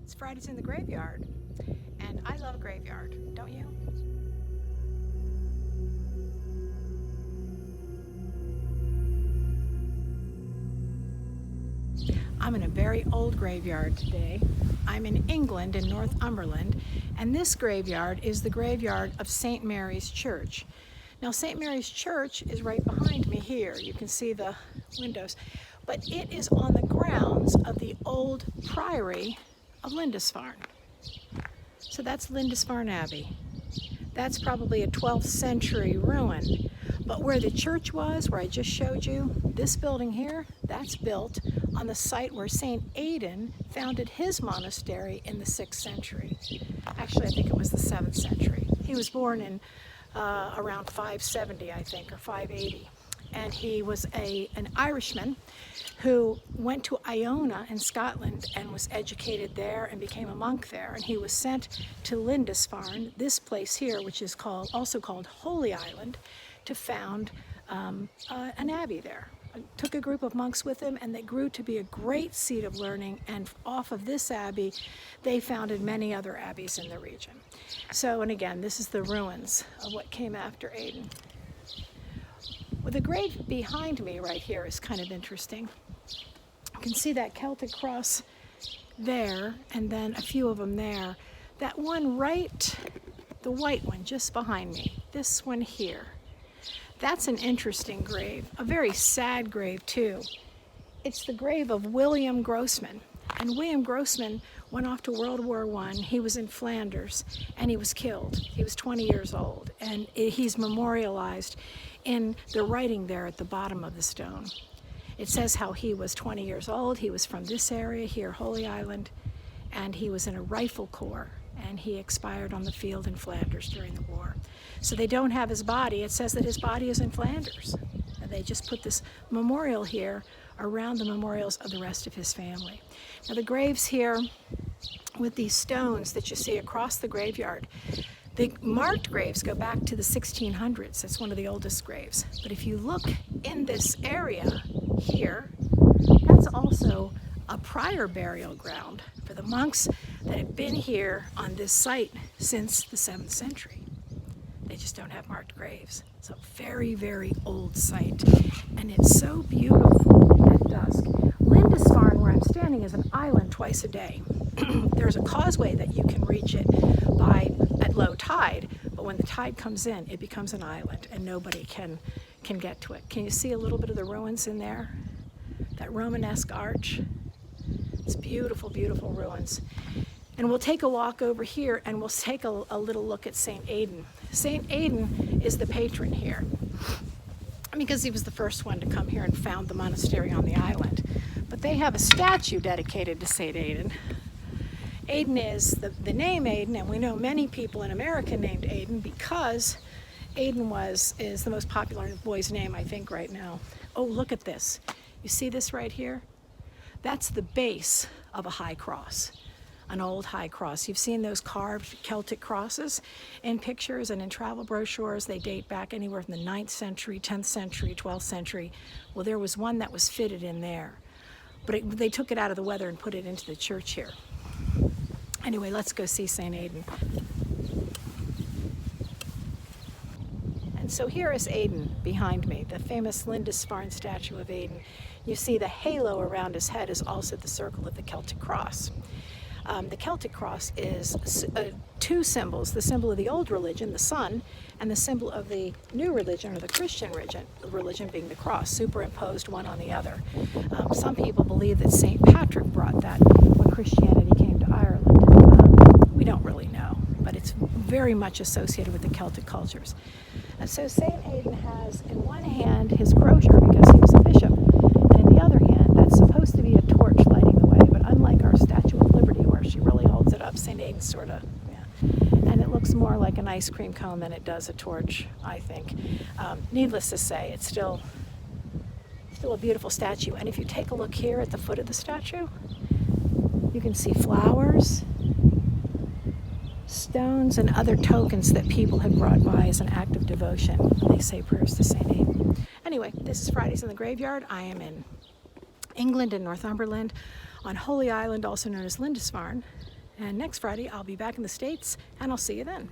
It's Fridays in the Graveyard, and I love a graveyard, don't you? I'm in a very old graveyard today. I'm in England, in Northumberland, and this graveyard is the graveyard of St. Mary's Church. Now, St. Mary's Church is right behind me here. You can see the windows, but it is on the grounds of the old priory of Lindisfarne. So that's Lindisfarne Abbey. That's probably a 12th century ruin. But where the church was, where I just showed you, this building here, that's built on the site where St. Aidan founded his monastery in the 6th century. Actually, I think it was the 7th century. He was born in around 570, I think, or 580. And he was an Irishman who went to Iona in Scotland and was educated there and became a monk there. And he was sent to Lindisfarne, this place here, which is also called Holy Island, to found an abbey there. Took a group of monks with him, and they grew to be a great seat of learning, and off of this abbey they founded many other abbeys in the region. So, and again, this is the ruins of what came after Aiden. Well, the grave behind me right here is kind of interesting. You can see that Celtic Cross there, and then a few of them there. That one right, the white one just behind me, this one here. That's an interesting grave, a very sad grave too. It's the grave of William Grossman. And William Grossman went off to World War I. He was in Flanders and he was killed. He was 20 years old, and he's memorialized in the writing there at the bottom of the stone. It says how he was 20 years old. He was from this area here, Holy Island, and he was in a rifle corps, and he expired on the field in Flanders during the war. So they don't have his body. It says that his body is in Flanders. And they just put this memorial here around the memorials of the rest of his family. Now the graves here with these stones that you see across the graveyard, the marked graves go back to the 1600s. That's one of the oldest graves. But if you look in this area here, that's also a prior burial ground for the monks that have been here on this site since the 7th century. They just don't have marked graves. It's a very, very old site, and it's so beautiful at dusk. Lindisfarne, where I'm standing, is an island twice a day. There's a causeway that you can reach it at low tide, but when the tide comes in, it becomes an island, and nobody can get to it. Can you see a little bit of the ruins in there? That Romanesque arch? It's beautiful, beautiful ruins. And we'll take a walk over here, and we'll take a little look at St. Aidan. St. Aidan is the patron here because he was the first one to come here and found the monastery on the island. But they have a statue dedicated to St. Aidan. Aidan is the name Aidan, and we know many people in America named Aidan because Aidan is the most popular boy's name, I think, right now. Oh, look at this. You see this right here? That's the base of a high cross. An old high cross. You've seen those carved Celtic crosses in pictures and in travel brochures. They date back anywhere from the 9th century, 10th century, 12th century. Well, there was one that was fitted in there, but they took it out of the weather and put it into the church here. Anyway, let's go see St. Aidan. And so here is Aidan behind me, the famous Lindisfarne statue of Aidan. You see the halo around his head is also the circle of the Celtic Cross. The Celtic Cross is two symbols, the symbol of the old religion, the sun, and the symbol of the new religion, or the Christian religion being the cross, superimposed one on the other. Some people believe that St. Patrick brought that when Christianity came to Ireland. We don't really know, but it's very much associated with the Celtic cultures. And so St. Aidan has in one hand his crozier because he was a bishop, and in the other hand that's supposed to be a torch lighting the way, but unlike our Statue of Liberty where she really holds it up, St. Aidan sort of, yeah. And it looks more like an ice cream cone than it does a torch, I think. Needless to say, it's still a beautiful statue. And if you take a look here at the foot of the statue, you can see flowers, stones, and other tokens that people have brought by as an act of devotion when they say prayers to St. Aidan. Anyway, this is Fridays in the Graveyard. I am in England, in Northumberland, on Holy Island, also known as Lindisfarne. And next Friday, I'll be back in the States, and I'll see you then.